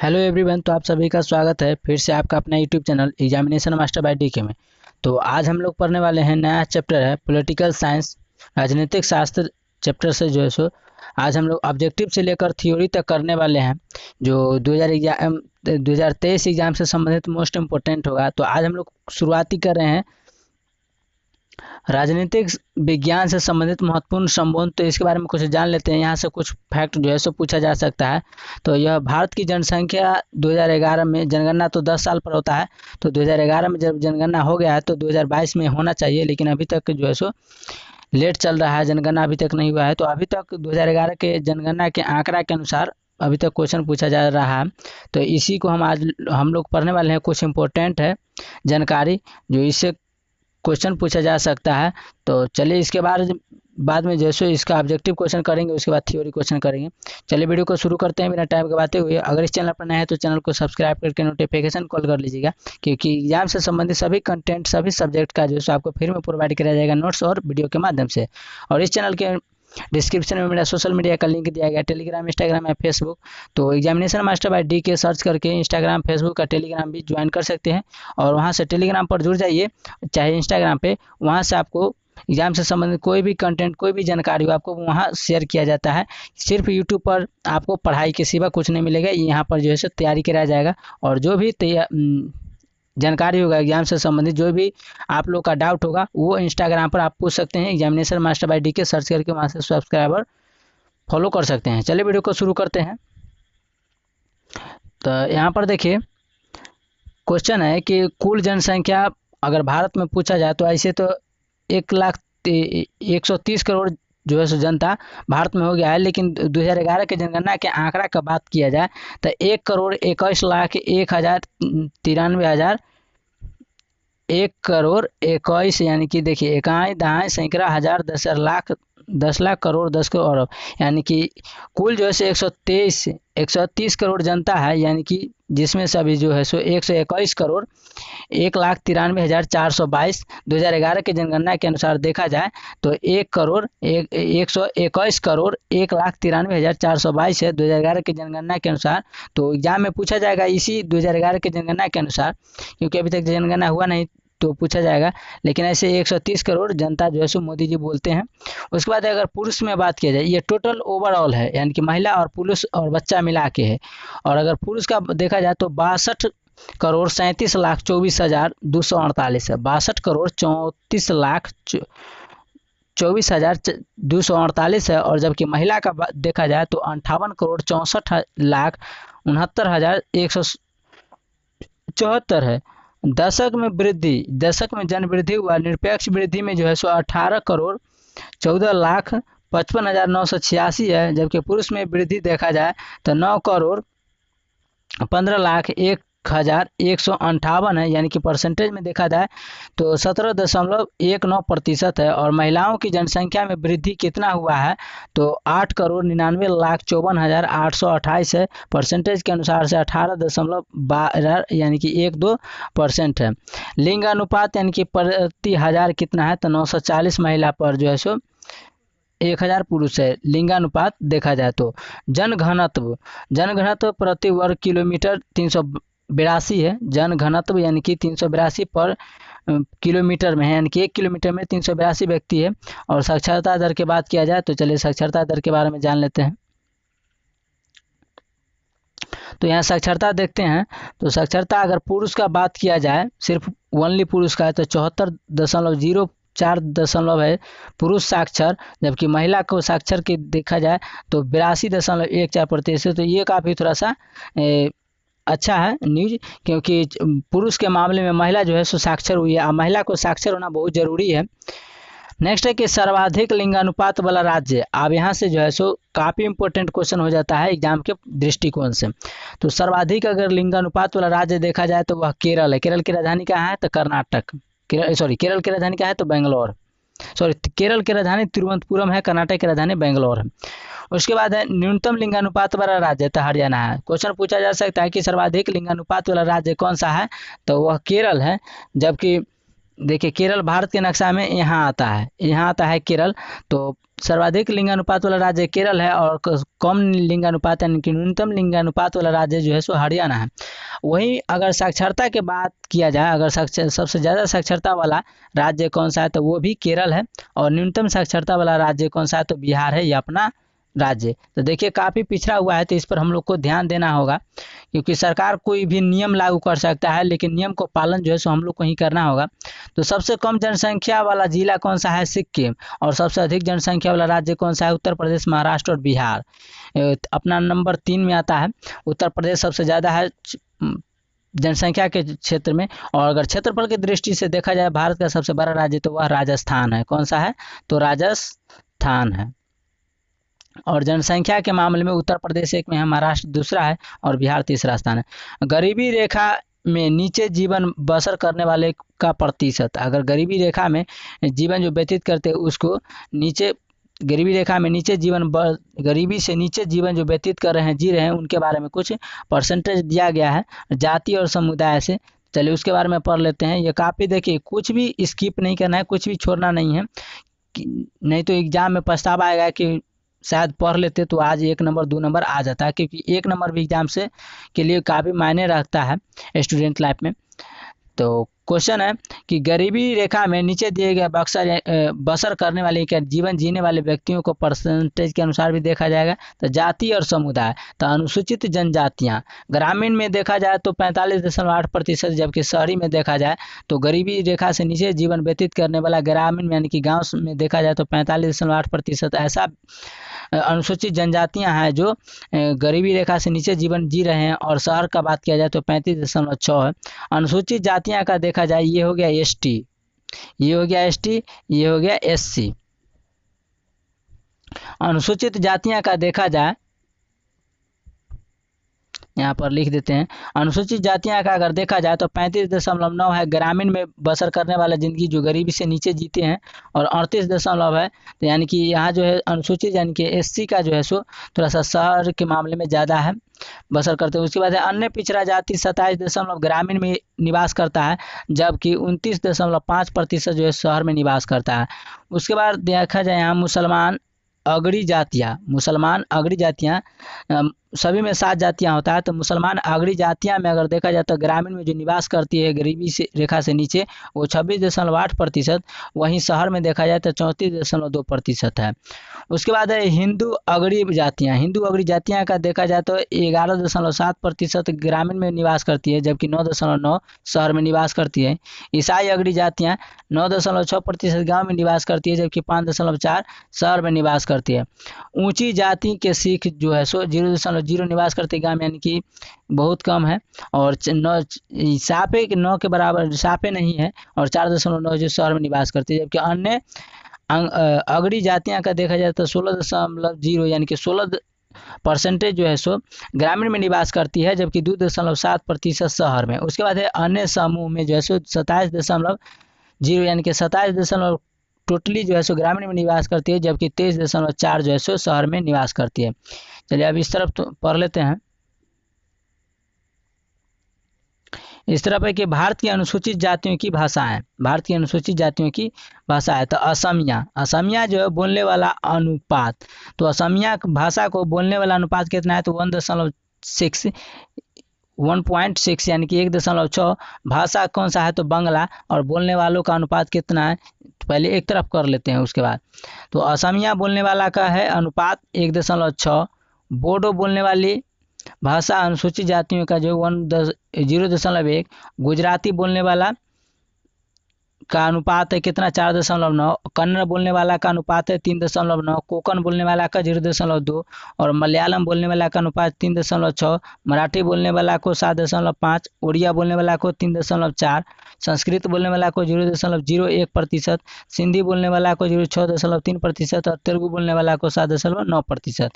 Hello everyone. तो आप सभी का स्वागत है फिर से आपका अपना YouTube channel examination master by DK में। तो आज हम लोग पढ़ने वाले हैं, नया चैप्टर है पॉलिटिकल साइंस, राजनीतिक शास्त्र चैप्टर से जो है सो आज हम लोग ऑब्जेक्टिव से लेकर थ्योरी तक करने वाले हैं, जो 2023 एग्जाम से संबंधित मोस्ट इम्पोर्टेंट होगा। तो आज हम लोग शुरुआती कर रहे हैं राजनीतिक विज्ञान से संबंधित महत्वपूर्ण संबंध। तो इसके बारे में कुछ जान लेते हैं। यहाँ से कुछ फैक्ट जो है सो पूछा जा सकता है। तो यह भारत की जनसंख्या 2011 में, जनगणना तो 10 साल पर होता है, तो 2011 में जब जनगणना हो गया है तो 2022 में होना चाहिए, लेकिन अभी तक जो है सो लेट चल रहा है, जनगणना अभी तक नहीं हुआ है। तो अभी तक 2011 के जनगणना के आंकड़ा के अनुसार अभी तक क्वेश्चन पूछा जा रहा है। तो इसी को हम लोग पढ़ने वाले हैं। कुछ इंपॉर्टेंट है जानकारी जो इससे क्वेश्चन पूछा जा सकता है। तो चलिए इसके बाद में जैसे इसका ऑब्जेक्टिव क्वेश्चन करेंगे, उसके बाद थ्योरी क्वेश्चन करेंगे। चलिए वीडियो को शुरू करते हैं बिना टाइम गवाते हुए। अगर इस चैनल पर नए हैं तो चैनल को सब्सक्राइब करके नोटिफिकेशन कॉल कर लीजिएगा, क्योंकि एग्जाम से संबंधित सभी कंटेंट, सभी सब्जेक्ट का जो है आपको फ्री में प्रोवाइड किया जाएगा, नोट्स और वीडियो के माध्यम से। और इस चैनल के डिस्क्रिप्शन में मेरा सोशल मीडिया का लिंक दिया गया, टेलीग्राम, इंस्टाग्राम या फेसबुक। तो एग्जामिनेशन मास्टर बाय डी के सर्च करके इंस्टाग्राम, फेसबुक का टेलीग्राम भी ज्वाइन कर सकते हैं, और वहाँ से टेलीग्राम पर जुड़ जाइए, चाहे इंस्टाग्राम पे। वहाँ से आपको एग्जाम से संबंधित कोई भी कंटेंट, कोई भी जानकारी हो, आपको वहाँ शेयर किया जाता है। सिर्फ यूट्यूब पर आपको पढ़ाई के सिवा कुछ नहीं मिलेगा, यहाँ पर जो है सो तैयारी कराया जाएगा। और जो भी जानकारी होगा एग्जाम से संबंधित, जो भी आप लोग का डाउट होगा वो इंस्टाग्राम पर आप पूछ सकते हैं। एग्जामिनेशन मास्टर बाय डी के सर्च करके वहाँ से सब्सक्राइबर फॉलो कर सकते हैं। चलिए वीडियो को शुरू करते हैं। तो यहाँ पर देखिए क्वेश्चन है कि कुल जनसंख्या अगर भारत में पूछा जाए तो ऐसे तो 1,130 करोड़ जो है सो जनता भारत में हो गया है, लेकिन 2011 के जनगणना के आंकड़ा का बात किया जाए तो 1,21,01,93,000, 1,21,00,000 यानी कि देखिए इकाई, दहाई, सैकड़ा, हजार, 10,000, लाख, 10,00,000, करोड़, 10 करोड़ अरब, यानी कि कुल जो है सो 130 करोड़ जनता है, यानी कि जिसमें से अभी जो है सो 121 करोड़ 1,93,422 2011 के जनगणना के अनुसार देखा जाए तो 121 करोड़ 1,93,422 है 2011 के जनगणना के अनुसार। तो एग्जाम में पूछा जाएगा इसी 2011 के जनगणना के अनुसार, क्योंकि अभी तक जनगणना हुआ नहीं तो पूछा जाएगा। लेकिन ऐसे 130 करोड़ जनता जो है सो मोदी जी बोलते हैं। उसके बाद अगर पुरुष में बात किया जाए, ये टोटल ओवरऑल है, यानी कि महिला और पुरुष और बच्चा मिला के है। और अगर पुरुष का देखा जाए तो 62,37,24,248 है, 62,34,24,248 है। और जबकि महिला का देखा जाए तो 58,64,69,174 है। दशक में जन वृद्धि हुआ, निरपेक्ष वृद्धि में जो है सो 18,14,55,986 है। जबकि पुरुष में वृद्धि देखा जाए तो 9,15,01,158 है, यानी कि परसेंटेज में देखा जाए तो 17.19% है। और महिलाओं की जनसंख्या में वृद्धि कितना हुआ है तो 8,99,54,828 है, परसेंटेज के अनुसार से 18.12 यानी कि 12% है। लिंग अनुपात यानी कि प्रति हजार कितना है तो 940 महिला पर जो है सो 1,000 पुरुष है, लिंगानुपात देखा जाए तो। जनघनत्व प्रति वर्ग किलोमीटर 382 है। जनघनत्व यानी कि 382 पर किलोमीटर में है, यानी कि 1 किलोमीटर में 382 व्यक्ति है। और साक्षरता दर की बात किया जाए तो चलिए साक्षरता दर के बारे में जान लेते हैं। तो यहाँ साक्षरता देखते हैं। तो साक्षरता अगर पुरुष का बात किया जाए, सिर्फ ओनली पुरुष का है तो 74.04 है पुरुष साक्षर, जबकि महिला को साक्षर की देखा जाए तो 82.14%। तो ये काफ़ी थोड़ा सा अच्छा है न्यूज, क्योंकि पुरुष के मामले में महिला जो है सो साक्षर हुई है, और महिला को साक्षर होना बहुत ज़रूरी है। नेक्स्ट है कि सर्वाधिक लिंगानुपात वाला राज्य। अब यहाँ से जो है सो काफ़ी इंपॉर्टेंट क्वेश्चन हो जाता है एग्जाम के दृष्टिकोण से। तो सर्वाधिक अगर लिंगानुपात वाला राज्य देखा जाए तो वह केरल है। केरल की राजधानी कहाँ है तो कर्नाटक। केरल की राजधानी क्या है तो बेंगलोर। केरल की राजधानी तिरुवनंतपुरम है, कर्नाटक की राजधानी बेंगलोर है। उसके बाद है न्यूनतम लिंगानुपात वाला राज्य तो हरियाणा है। क्वेश्चन पूछा जा सकता है कि सर्वाधिक लिंगानुपात वाला राज्य कौन सा है तो वह केरल है। जबकि देखिए केरल भारत के नक्शा में यहाँ आता है केरल। तो सर्वाधिक लिंगानुपात वाला राज्य केरल है और कम लिंगानुपात यानी कि न्यूनतम लिंगानुपात वाला राज्य जो है सो हरियाणा है। वहीं अगर साक्षरता की बात किया जाए, अगर सबसे ज़्यादा साक्षरता वाला राज्य कौन सा है तो वो भी केरल है, और न्यूनतम साक्षरता वाला राज्य कौन सा है तो बिहार है, ये अपना राज्य। तो देखिए काफ़ी पिछड़ा हुआ है, तो इस पर हम लोग को ध्यान देना होगा, क्योंकि सरकार कोई भी नियम लागू कर सकता है लेकिन नियम को पालन जो है सो हम लोग को ही करना होगा। तो सबसे कम जनसंख्या वाला जिला कौन सा है? सिक्किम। और सबसे अधिक जनसंख्या वाला राज्य कौन सा है? उत्तर प्रदेश, महाराष्ट्र और बिहार। अपना नंबर 3 में आता है। उत्तर प्रदेश सबसे ज़्यादा है जनसंख्या के क्षेत्र में। और अगर क्षेत्रफल की दृष्टि से देखा जाए भारत का सबसे बड़ा राज्य तो वह राजस्थान है। कौन सा है? तो राजस्थान है। और जनसंख्या के मामले में उत्तर प्रदेश एक में है, महाराष्ट्र दूसरा है और बिहार तीसरा स्थान है। गरीबी रेखा में नीचे जीवन बसर करने वाले का प्रतिशत, अगर गरीबी रेखा में जीवन जो व्यतीत करते हैं उसको नीचे, गरीबी रेखा में नीचे गरीबी से नीचे जीवन जो व्यतीत कर रहे हैं, जी रहे हैं, उनके बारे में कुछ परसेंटेज दिया गया है जाति और समुदाय से। चलिए उसके बारे में पढ़ लेते हैं। ये काफ़ी देखिए, कुछ भी स्किप नहीं करना है, कुछ भी छोड़ना नहीं है, नहीं तो एग्जाम में पछतावा आएगा कि शायद पढ़ लेते तो आज 1 नंबर 2 नंबर आ जाता है, क्योंकि 1 नंबर भी एग्जाम से के लिए काफ़ी मायने रखता है स्टूडेंट लाइफ में। तो क्वेश्चन है कि गरीबी रेखा में नीचे दिए गए बसर करने वाले क्या जीवन जीने वाले व्यक्तियों को परसेंटेज के अनुसार भी देखा जाएगा। तो जाति और समुदाय, तो अनुसूचित जनजातियाँ ग्रामीण में देखा जाए तो 45.8%, जबकि शहरी में देखा जाए तो गरीबी रेखा से नीचे जीवन व्यतीत करने वाला ग्रामीण में यानी कि गाँव में देखा जाए तो 45.8%। ऐसा अनुसूचित जनजातियां हैं जो गरीबी रेखा से नीचे जीवन जी रहे हैं। और शहर का बात किया जाए तो 35.6 है। अनुसूचित जातियां का देखा जाए, ये हो गया एसटी, ये हो गया एसटी, ये हो गया एससी। अनुसूचित जातियां का देखा जाए, यहाँ पर लिख देते हैं, अनुसूचित जातियां का अगर देखा जाए तो 35.9 है ग्रामीण में बसर करने वाला जिंदगी जो गरीबी से नीचे जीते हैं, और 38 है। तो यानी कि यहाँ जो है अनुसूचित यानी कि एससी का जो है सो थोड़ा सा शहर के मामले में ज़्यादा है बसर करते हैं। उसके बाद है अन्य पिछड़ा जाति 27 ग्रामीण में निवास करता है, जबकि 29.5% जो है शहर में निवास करता है। उसके बाद देखा जाए यहाँ मुसलमान अगड़ी जातियाँ सभी में 7 जातियाँ होता है। तो मुसलमान अगड़ी जातियाँ में अगर देखा जाए तो ग्रामीण में जो निवास करती है गरीबी से रेखा से नीचे वो 26.8%, वहीं शहर में देखा जाए तो 34.2% है। उसके बाद है हिंदू अगड़ी जातियाँ का देखा जाए तो 11.7% ग्रामीण में निवास करती है, जबकि 9.9 शहर में निवास करती है। ईसाई अगड़ी जातियाँ 9.6% गाँव में निवास करती है, जबकि 5.4 शहर में निवास करती है। ऊंची जाति के सिख जो है सो 0.0 निवास करते गाँव में, यानी कि बहुत कम है। और सापे के 9 के बराबर सापे नहीं है, और 4.9 जो शहर में निवास करती है। जबकि अन्य अगड़ी जातियां का देखा जाए तो 16.0 यानी कि 16% जो है सो ग्रामीण में निवास करती है, जबकि 2.7% शहर में। उसके बाद है अन्य समूह में जो है सो 27.0 यानी कि 27 टोटली जो है सो ग्रामीण में निवास करती है, जबकि 23.4 जो है सो शहर में निवास करती है। चलिए अब इस तरफ तो पढ़ लेते हैं। इस तरफ है कि भारत की अनुसूचित जातियों की भाषा है। तो असमिया जो है बोलने वाला अनुपात, तो असमिया भाषा को बोलने वाला अनुपात कितना है? तो 1.6 यानी कि 1.6। भाषा कौन सा है? तो बांग्ला। और बोलने वालों का अनुपात कितना है? तो पहले एक तरफ कर लेते हैं उसके बाद। तो असमिया बोलने वाला का है अनुपात 1.6। बोडो बोलने वाली भाषा अनुसूचित जातियों का जो 0.1। गुजराती बोलने वाला का अनुपात है कितना? 4.9। कन्नड़ बोलने वाला का अनुपात है 3.9। कोंकण बोलने वाला का 0.2। और मलयालम बोलने वाला का अनुपात 3.6। मराठी बोलने वाला को 7.5। उड़िया बोलने वाला को 3.4। संस्कृत बोलने वाला को 0.01%। सिंधी बोलने वाला को 6.3%। और तेलुगु बोलने वाला को 7.9%।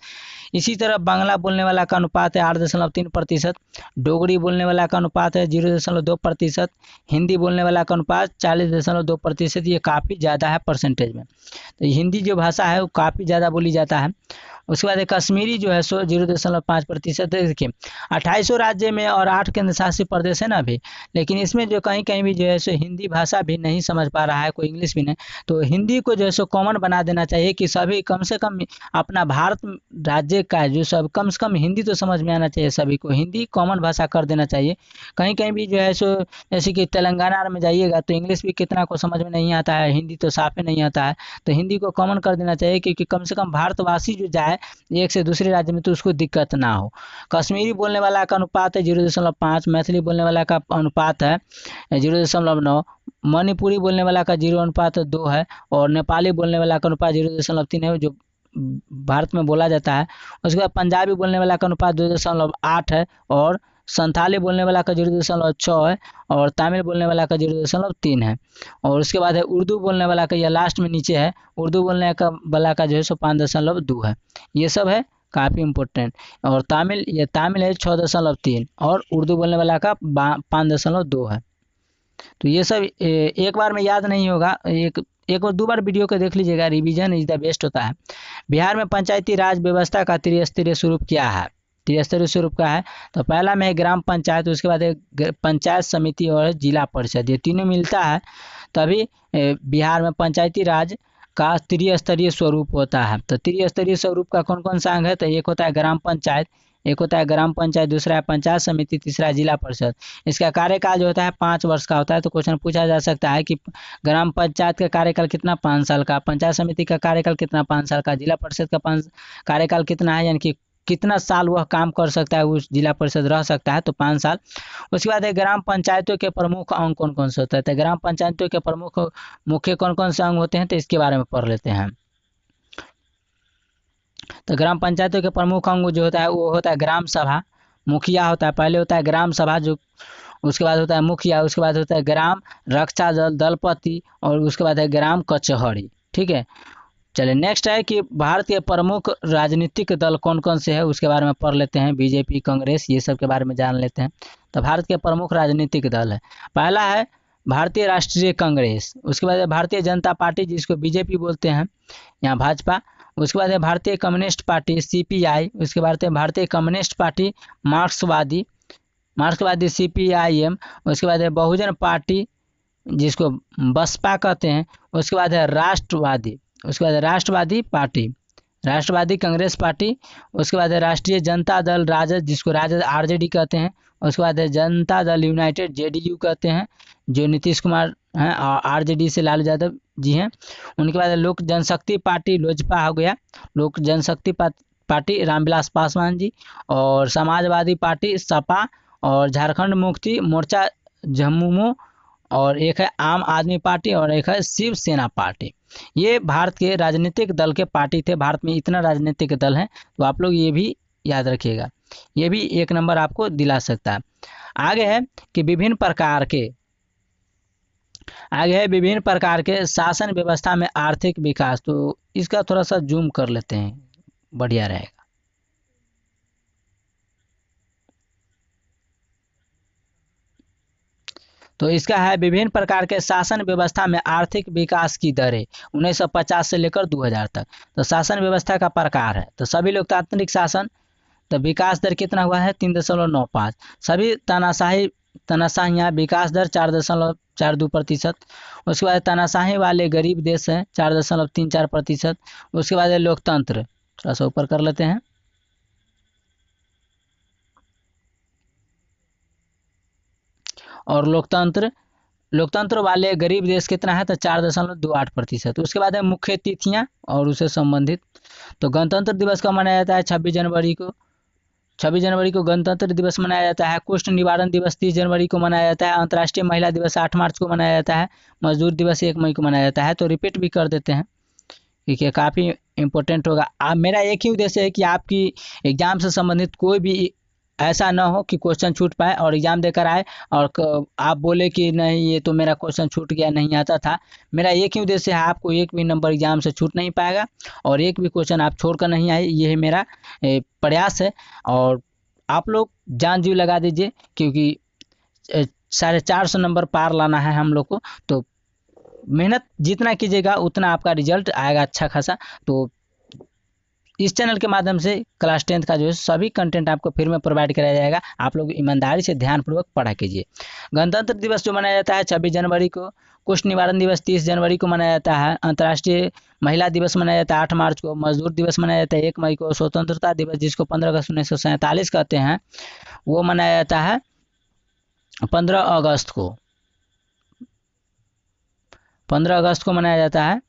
इसी तरह बांग्ला बोलने वाला का अनुपात है 8.3%। डोगरी बोलने वाला का अनुपात है 0.2%। हिंदी बोलने वाला का अनुपात 40 0.2%, ये काफ़ी ज़्यादा है परसेंटेज में। तो हिंदी जो भाषा है वो काफ़ी ज़्यादा बोली जाता है। उसके बाद कश्मीरी जो है सो 0.5%। देखिए 28 राज्य में और 8 केंद्र शासित प्रदेश है ना अभी, लेकिन इसमें जो कहीं कहीं भी जो है सो हिंदी भाषा भी नहीं समझ पा रहा है, कोई इंग्लिश भी नहीं। तो हिंदी को जो है सो कॉमन बना देना चाहिए कि सभी कम से कम अपना भारत राज्य का जो सब कम से कम हिंदी तो समझ में आना चाहिए, सभी को हिंदी कॉमन भाषा कर देना चाहिए। कहीं कहीं भी जो है सो जैसे कि तेलंगाना में जाइएगा तो इंग्लिश भी कितना को समझ में नहीं आता है, हिंदी तो साफ ही नहीं आता है। तो हिंदी को कॉमन कर देना चाहिए क्योंकि कम से कम भारतवासी जो जाए एक से दूसरे राज्य में तो उसको दिक्कत ना हो। कश्मीरी बोलने वाला का अनुपात है 0.5, मैथिली बोलने वाला का अनुपात है 0.9, मणिपुरी बोलने वाला का 0.2 है, और नेपाली बोलने वाला का अनुपात 0.3 है जो भारत में बोला जाता है। उसके बाद पंजाबी बोलने वाला का अनुपात 2.8 है, और संथाली बोलने वाला का 0.6 है, और तमिल बोलने वाला का 0.3 है। और उसके बाद है उर्दू बोलने वाला का, यह लास्ट में नीचे है, उर्दू बोलने का वाला का जो है सो 5.2 है। ये सब है काफ़ी इम्पोर्टेंट। और तमिल है 6.3, और उर्दू बोलने वाला का 5.2 है। तो ये सब एक बार में याद नहीं होगा, एक और दो बार वीडियो को देख लीजिएगा, रिवीजन इज द बेस्ट होता है। बिहार में पंचायती राज व्यवस्था का त्रिस्तरीय स्वरूप क्या है? त्रिस्तरीय स्वरूप का है तो पहला में है ग्राम पंचायत, उसके बाद है पंचायत समिति और जिला परिषद, ये तीनों मिलता है तभी बिहार में पंचायती राज का त्रिस्तरीय स्वरूप होता है। तो त्रिस्तरीय स्वरूप का कौन कौन सा अंग है? तो एक होता है ग्राम पंचायत, दूसरा है पंचायत समिति, तीसरा है जिला परिषद। इसका कार्यकाल जो होता है 5 वर्ष का होता है। तो क्वेश्चन पूछा जा सकता है कि ग्राम पंचायत का कार्यकाल कितना? 5 साल का। पंचायत समिति का कार्यकाल कितना? 5 साल का। जिला परिषद का कार्यकाल कितना है, यानी कि कितना साल वह काम कर सकता है, उस जिला परिषद रह सकता है, तो 5 साल। उसके बाद है ग्राम पंचायतों के प्रमुख अंग कौन कौन से होते हैं? तो ग्राम पंचायतों के प्रमुख मुख्य कौन कौन से अंग होते हैं, तो इसके बारे में पढ़ लेते हैं। तो ग्राम पंचायतों के प्रमुख अंग जो होता है वो होता है ग्राम सभा, मुखिया होता है, पहले होता है ग्राम सभा जो, उसके बाद होता है मुखिया, उसके बाद होता है ग्राम रक्षा दल, दलपति, और उसके बाद है ग्राम कचहरी। ठीक है, चलिए नेक्स्ट है कि भारत के प्रमुख राजनीतिक दल कौन कौन से हैं, उसके बारे में पढ़ लेते हैं। बीजेपी, कांग्रेस, ये सब के बारे में जान लेते हैं। तो भारत के प्रमुख राजनीतिक दल है, पहला है भारतीय राष्ट्रीय कांग्रेस, उसके बाद है भारतीय जनता पार्टी जिसको बीजेपी बोलते हैं, यहाँ भाजपा। उसके बाद है भारतीय कम्युनिस्ट पार्टी सीपीआई, उसके बाद है भारतीय कम्युनिस्ट पार्टी मार्क्सवादी सीपीआईएम। उसके बाद है बहुजन पार्टी जिसको बसपा कहते हैं। उसके बाद है राष्ट्रवादी पार्टी, राष्ट्रवादी कांग्रेस पार्टी। उसके बाद है राष्ट्रीय जनता दल राजद जिसको राजद आरजेडी कहते हैं। उसके बाद है जनता दल यूनाइटेड जेडीयू कहते हैं जो नीतीश कुमार हैं, और आरजेडी से लालू यादव जी हैं। उनके बाद है लोक जनशक्ति पार्टी लोजपा हो गया, लोक जनशक्ति पार्टी रामविलास पासवान जी। और समाजवादी पार्टी सपा, और झारखंड मुक्ति मोर्चा झमुमो, और एक है आम आदमी पार्टी, और एक है शिवसेना पार्टी। ये भारत के राजनीतिक दल के पार्टी थे। भारत में इतना राजनीतिक दल है, तो आप लोग ये भी याद रखिएगा, ये भी 1 नंबर आपको दिला सकता है। आगे है कि विभिन्न प्रकार के शासन व्यवस्था में आर्थिक विकास, तो इसका थोड़ा सा जूम कर लेते हैं, बढ़िया रहेगा। तो इसका है विभिन्न प्रकार के शासन व्यवस्था में आर्थिक विकास की दरें 1950 से लेकर 2000 तक। तो शासन व्यवस्था का प्रकार है, तो सभी लोकतांत्रिक शासन, तो विकास दर कितना हुआ है? 3.95। सभी तानाशाहियाँ विकास दर 4.42%। उसके बाद तानाशाही वाले गरीब देश हैं 4.34%। उसके बाद लोकतंत्र, थोड़ा सा ऊपर कर लेते हैं। और लोकतंत्र वाले गरीब देश कितना है? तो 4.28%। उसके बाद है मुख्य तिथियां और उससे संबंधित। तो गणतंत्र दिवस का मनाया जाता है 26 जनवरी को। 26 जनवरी को गणतंत्र दिवस मनाया जाता है। कुष्ठ निवारण दिवस 30 जनवरी को मनाया जाता है। अंतर्राष्ट्रीय महिला दिवस 8 मार्च को मनाया जाता है। मजदूर दिवस 1 मई को मनाया जाता है। तो रिपीट भी कर देते हैं क्योंकि काफ़ी इंपॉर्टेंट होगा। मेरा एक ही उद्देश्य है कि आपकी एग्जाम से संबंधित कोई भी ऐसा ना हो कि क्वेश्चन छूट पाए और एग्जाम देकर आए और आप बोले कि नहीं ये तो मेरा क्वेश्चन छूट गया, नहीं आता था। मेरा एक ही उद्देश्य है, आपको एक भी नंबर एग्जाम से छूट नहीं पाएगा और एक भी क्वेश्चन आप छोड़ कर नहीं आए, ये है मेरा प्रयास है। और आप लोग जान जी लगा दीजिए क्योंकि 450 नंबर पार लाना है हम लोग को। तो मेहनत जितना कीजिएगा उतना आपका रिजल्ट आएगा अच्छा खासा। तो इस चैनल के माध्यम से क्लास 10th का जो है सभी कंटेंट आपको फ्री में प्रोवाइड कराया जाएगा। आप लोग ईमानदारी से ध्यानपूर्वक पढ़ा कीजिए। गणतंत्र दिवस जो मनाया जाता है 26 जनवरी को, कुष्ठ निवारण दिवस 30 जनवरी को मनाया जाता है, अंतर्राष्ट्रीय महिला दिवस मनाया जाता है 8 मार्च को, मजदूर दिवस मनाया जाता है 1 मई को, स्वतंत्रता दिवस जिसको 15 अगस्त 1947 कहते हैं वो मनाया जाता है 15 अगस्त को, 15 अगस्त को मनाया जाता है।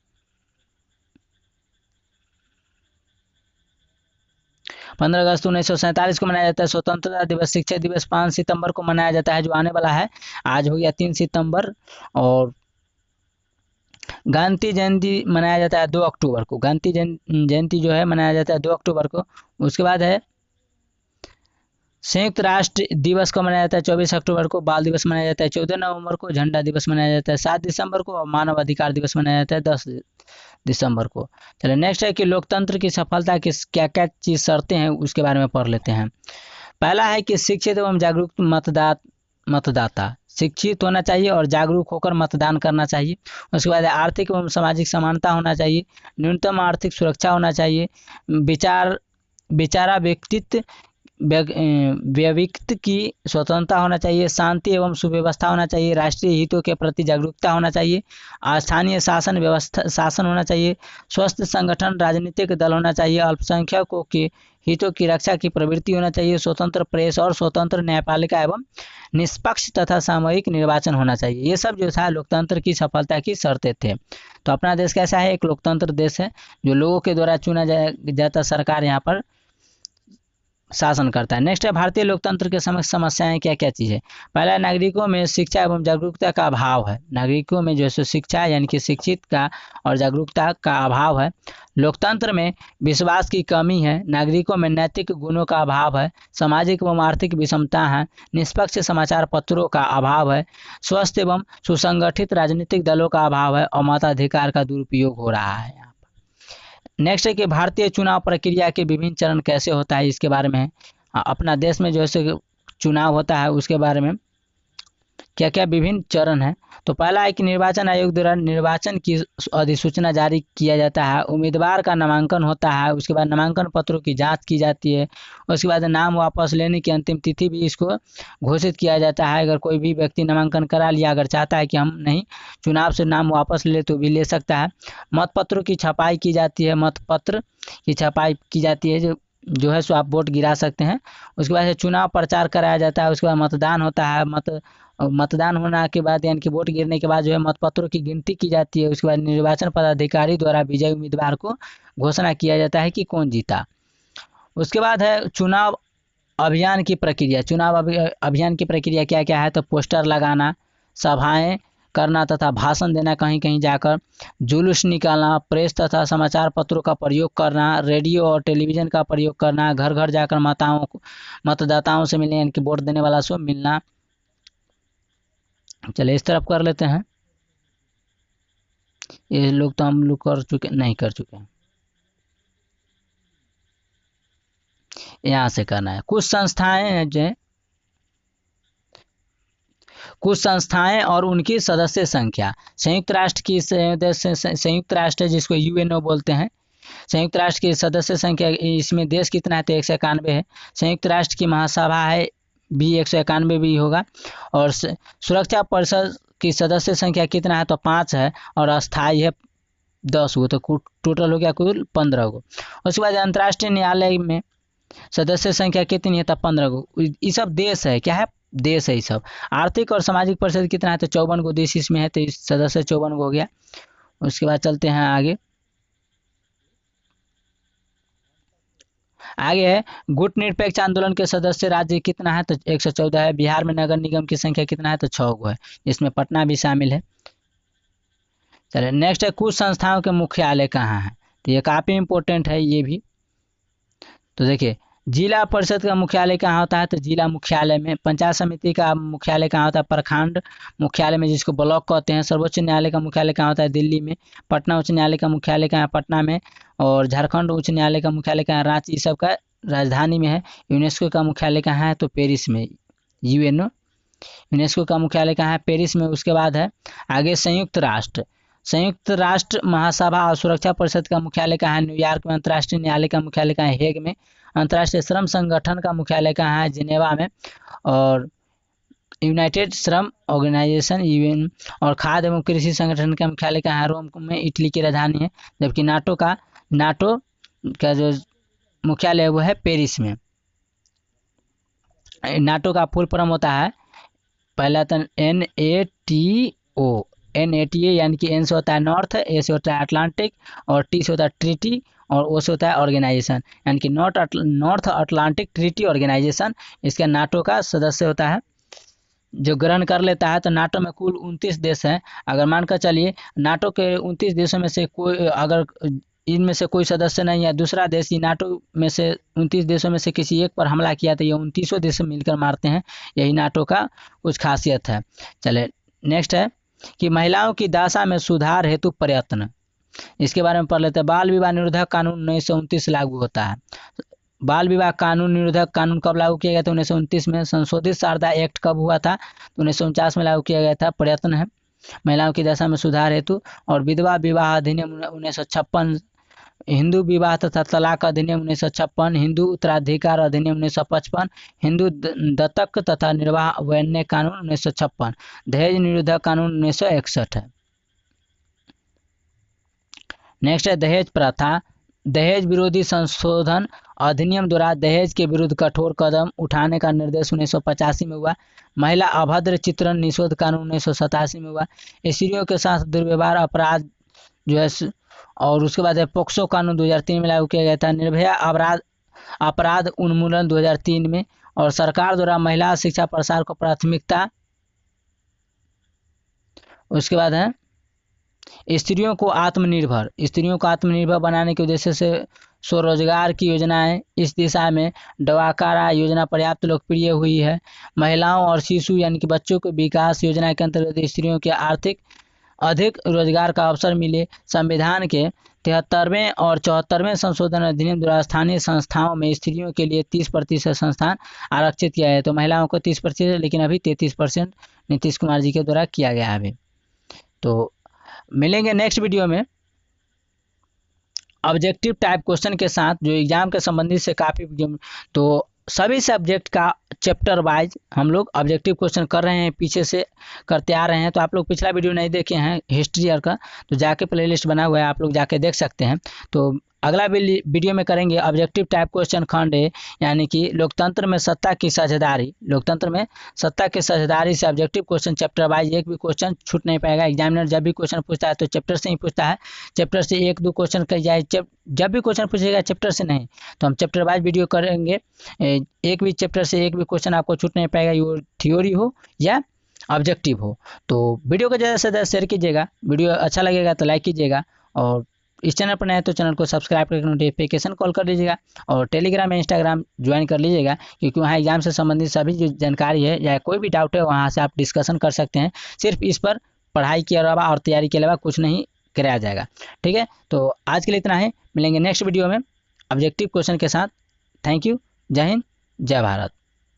15 अगस्त 1947 को मनाया जाता है स्वतंत्रता दिवस। शिक्षक दिवस 5 सितंबर को मनाया जाता है जो आने वाला है, आज हो गया 3 सितंबर। और गांधी जयंती मनाया जाता है 2 अक्टूबर को, गांधी जयंती जो है मनाया जाता है 2 अक्टूबर को। उसके बाद है संयुक्त राष्ट्र दिवस को मनाया जाता है 24 अक्टूबर को, बाल दिवस मनाया जाता है 14 नवंबर को, झंडा दिवस मनाया जाता है 7 दिसंबर को, और मानव अधिकार दिवस मनाया जाता है 10 दिसंबर को। चलिए नेक्स्ट है कि लोकतंत्र की सफलता की क्या क्या चीज शर्तें हैं उसके बारे में पढ़ लेते हैं। पहला है कि शिक्षित एवं जागरूक मतदाता शिक्षित होना चाहिए और जागरूक होकर मतदान करना चाहिए। उसके बाद आर्थिक एवं सामाजिक समानता होना चाहिए, न्यूनतम आर्थिक सुरक्षा होना चाहिए, विचारा व्यक्तित्व व्यक्ति की स्वतंत्रता होना चाहिए, शांति एवं सुव्यवस्था होना चाहिए, राष्ट्रीय हितों के प्रति जागरूकता होना चाहिए, स्थानीय शासन होना चाहिए, स्वस्थ संगठन राजनीतिक दल होना चाहिए, अल्पसंख्यकों के हितों की रक्षा की प्रवृत्ति होना चाहिए, स्वतंत्र प्रेस और स्वतंत्र न्यायपालिका एवं निष्पक्ष तथा सामूहिक निर्वाचन होना चाहिए। ये सब जो था लोकतंत्र की सफलता की शर्तें थे। तो अपना देश कैसा है, एक लोकतंत्र देश है जो लोगों के द्वारा चुना जाता सरकार यहाँ पर शासन करता है। नेक्स्ट है भारतीय लोकतंत्र के समस्याएं क्या क्या चीज़ है। पहला, नागरिकों में शिक्षा एवं जागरूकता का अभाव है। नागरिकों में जो शिक्षा यानी कि शिक्षित का और जागरूकता का अभाव है। लोकतंत्र में विश्वास की कमी है, नागरिकों में नैतिक गुणों का अभाव है, सामाजिक एवं आर्थिक विषमता है, निष्पक्ष समाचार पत्रों का अभाव है, स्वस्थ एवं सुसंगठित राजनीतिक दलों का अभाव है और मताधिकार का दुरुपयोग हो रहा है। नेक्स्ट है कि भारतीय चुनाव प्रक्रिया के विभिन्न चरण कैसे होता है, इसके बारे में है। अपना देश में जो है चुनाव होता है उसके बारे में क्या क्या विभिन्न चरण है। तो पहला है कि निर्वाचन आयोग द्वारा निर्वाचन की अधिसूचना जारी किया जाता है, उम्मीदवार का नामांकन होता है, उसके बाद नामांकन पत्रों की जांच की जाती है, उसके बाद नाम वापस लेने की अंतिम तिथि भी इसको घोषित किया जाता है। अगर कोई भी व्यक्ति नामांकन करा लिया, अगर चाहता है कि हम नहीं चुनाव से नाम वापस ले तो भी ले सकता है। मतपत्रों की छपाई की जाती है, मतपत्र की छपाई की जाती है जो है सो आप वोट गिरा सकते हैं। उसके बाद चुनाव प्रचार कराया जाता है, उसके बाद मतदान होता है, मतदान होने के बाद यानी कि वोट गिरने के बाद जो है मतपत्रों की गिनती की जाती है। उसके बाद निर्वाचन पदाधिकारी द्वारा विजयी उम्मीदवार को घोषणा किया जाता है कि कौन जीता। उसके बाद है चुनाव अभियान की प्रक्रिया। चुनाव अभियान की प्रक्रिया क्या क्या है, तो पोस्टर लगाना, सभाएं करना तथा भाषण देना, कहीं कहीं जाकर जुलूस निकालना, प्रेस तथा समाचार पत्रों का प्रयोग करना, रेडियो और टेलीविज़न का प्रयोग करना, घर घर जाकर मतदाताओं से मिलने यानी कि वोट देने वाला से मिलना। चलिए इस तरफ कर लेते हैं। ये लोग तो हम लोग कर चुके नहीं कर चुके हैं, यहाँ से करना है। कुछ संस्थाएं और उनकी सदस्य संख्या। संयुक्त राष्ट्र की संयुक्त राष्ट्र है जिसको यूएनओ बोलते हैं। संयुक्त राष्ट्र की सदस्य संख्या इसमें देश कितना है, तो 191 है। संयुक्त राष्ट्र की महासभा है भी 191 भी होगा। और सुरक्षा परिषद की सदस्य संख्या कितना है, तो 5 है और अस्थायी है 10 गो, तो टोटल हो गया कुल 15 गो। उसके बाद अंतर्राष्ट्रीय न्यायालय में सदस्य संख्या कितनी है, तो 15 गो। ये सब देश है, क्या है, देश है ये सब। आर्थिक और सामाजिक परिषद कितना है, तो 54 गो देश इसमें है, तो इस सदस्य 54 गो हो गया। उसके बाद चलते हैं आगे है गुट निरपेक्ष आंदोलन के सदस्य राज्य कितना है, तो 114 है। बिहार में नगर निगम की संख्या कितना है, तो 6 गो है, जिसमें पटना भी शामिल है। चलिए नेक्स्ट है कुछ संस्थाओं के मुख्यालय कहाँ है, तो ये काफ़ी इंपॉर्टेंट है ये भी। तो देखिए जिला परिषद का मुख्यालय कहाँ होता है, तो जिला मुख्यालय में। पंचायत समिति का मुख्यालय कहाँ होता है, प्रखंड मुख्यालय में जिसको ब्लॉक कहते हैं। सर्वोच्च न्यायालय का मुख्यालय कहाँ होता है, दिल्ली में। पटना उच्च न्यायालय का मुख्यालय कहाँ है, पटना में। और झारखंड उच्च न्यायालय का मुख्यालय कहाँ है, रांची। इस सब का राजधानी में है। यूनेस्को का मुख्यालय कहाँ है, तो पेरिस में। यूएनओ यूनेस्को का मुख्यालय कहाँ है, पेरिस में। उसके बाद है आगे संयुक्त राष्ट्र। संयुक्त राष्ट्र महासभा और सुरक्षा परिषद का मुख्यालय कहाँ है? न्यूयॉर्क में। अंतर्राष्ट्रीय न्यायालय का मुख्यालय कहाँ है? हेग में। अंतर्राष्ट्रीय श्रम संगठन का मुख्यालय कहाँ है? जिनेवा में। और यूनाइटेड श्रम ऑर्गेनाइजेशन यूएन और खाद्य एवं कृषि संगठन का मुख्यालय कहाँ है? रोम में, इटली की राजधानी है। जबकि नाटो का जो मुख्यालय है वो है पेरिस में। नाटो का फुल फॉर्म होता है, पहला तो NATO, NATA, यानी कि एन से होता है नॉर्थ, ए से होता है अटलांटिक और टी से होता है ट्रीटी और ओ से होता है ऑर्गेनाइजेशन, यानी कि नॉर्थ अटलांटिक ट्रीटी ऑर्गेनाइजेशन इसका नाटो का सदस्य होता है जो ग्रहण कर लेता है। तो नाटो में कुल 29 देश हैं। अगर मानकर चलिए नाटो के 29 देशों में से कोई अगर इनमें से कोई सदस्य नहीं है, दूसरा देश ही नाटो में से 29 देशों में से किसी एक पर हमला किया तो ये 29 देश मिलकर मारते हैं। यही नाटो का कुछ खासियत है। चले नेक्स्ट है कि महिलाओं की दशा में सुधार हेतु प्रयत्न, इसके बारे में पढ़ लेते हैं। बाल विवाह निरोधक कानून 1929 लागू होता है। बाल विवाह कानून निरोधक कानून कब लागू किया गया था? 1929 में। संशोधित शारदा एक्ट कब हुआ था? 1949 में लागू किया गया था। प्रयत्न है महिलाओं की दशा में सुधार हेतु। और विधवा विवाह अधिनियम 1956, हिंदू विवाह तथा तलाक अधिनियम 1956, हिंदू उत्तराधिकार अधिनियम 1955, हिंदू दत्तक तथा निर्वाह वैन्य कानून 1956, दहेज निरोधक कानून 1961 है। नेक्स्ट है दहेज प्रथा। दहेज विरोधी संशोधन अधिनियम द्वारा दहेज के विरुद्ध कठोर कदम उठाने का निर्देश 1985 में हुआ। महिला अभद्र चित्रण निषेध कानून 1987 में हुआ। स्त्रियों के साथ दुर्व्यवहार अपराध जो है और उसके बाद है पोक्सो कानून 2003 में लागू किया गया था। निर्भया अपराध उन्मूलन 2003 में। और सरकार द्वारा महिला शिक्षा प्रसार को प्राथमिकता। उसके बाद है स्त्रियों को आत्मनिर्भर बनाने के उद्देश्य से स्वरोजगार की योजनाएं। इस दिशा में डवाकारा योजना पर्याप्त लोकप्रिय हुई है। महिलाओं और शिशु यानी कि बच्चों के विकास योजना के अंतर्गत स्त्रियों के आर्थिक अधिक रोजगार का अवसर मिले। संविधान के 73वें और 74वें संशोधन अधिनियम द्वारा स्थानीय संस्थाओं में स्त्रियों के लिए 30% संस्थान आरक्षित किया है। तो महिलाओं को 30%, लेकिन अभी 33% नीतीश कुमार जी के द्वारा किया गया है अभी। तो मिलेंगे नेक्स्ट वीडियो में ऑब्जेक्टिव टाइप क्वेश्चन के साथ जो एग्जाम के संबंधित से काफ़ी। तो सभी सब्जेक्ट का चैप्टर वाइज हम लोग ऑब्जेक्टिव क्वेश्चन कर रहे हैं, पीछे से करते आ रहे हैं। तो आप लोग पिछला वीडियो नहीं देखे हैं हिस्ट्री ईयर का तो जाके प्लेलिस्ट बना हुआ है, आप लोग जाके देख सकते हैं। तो अगला वीडियो में करेंगे ऑब्जेक्टिव टाइप क्वेश्चन खंड ए, यानी कि लोकतंत्र में सत्ता की साझेदारी। लोकतंत्र में सत्ता की साझेदारी से ऑब्जेक्टिव क्वेश्चन चैप्टर वाइज एक भी क्वेश्चन छूट नहीं पाएगा। एग्जामिनर जब भी क्वेश्चन पूछता है तो चैप्टर से ही पूछता है, चैप्टर से 1-2 क्वेश्चन कर जाए। जब भी क्वेश्चन पूछेगा चैप्टर से नहीं, तो हम चैप्टर वाइज वीडियो करेंगे। एक भी चैप्टर से एक भी क्वेश्चन आपको छूट नहीं पाएगा, ये थ्योरी हो या ऑब्जेक्टिव हो। तो वीडियो को ज़्यादा से ज़्यादा शेयर कीजिएगा, वीडियो अच्छा लगेगा तो लाइक कीजिएगा, और इस चैनल पर नए तो चैनल को सब्सक्राइब करके नोटिफिकेशन कॉल कर लीजिएगा, और टेलीग्राम या इंस्टाग्राम ज्वाइन कर लीजिएगा, क्योंकि वहाँ एग्जाम से संबंधित सभी जो जानकारी है या कोई भी डाउट है वहाँ से आप डिस्कशन कर सकते हैं। सिर्फ इस पर पढ़ाई के अलावा और तैयारी के अलावा कुछ नहीं कराया जाएगा। ठीक है, तो आज के लिए इतना है, मिलेंगे नेक्स्ट वीडियो में ऑब्जेक्टिव क्वेश्चन के साथ। थैंक यू, जय हिंद, जय भारत।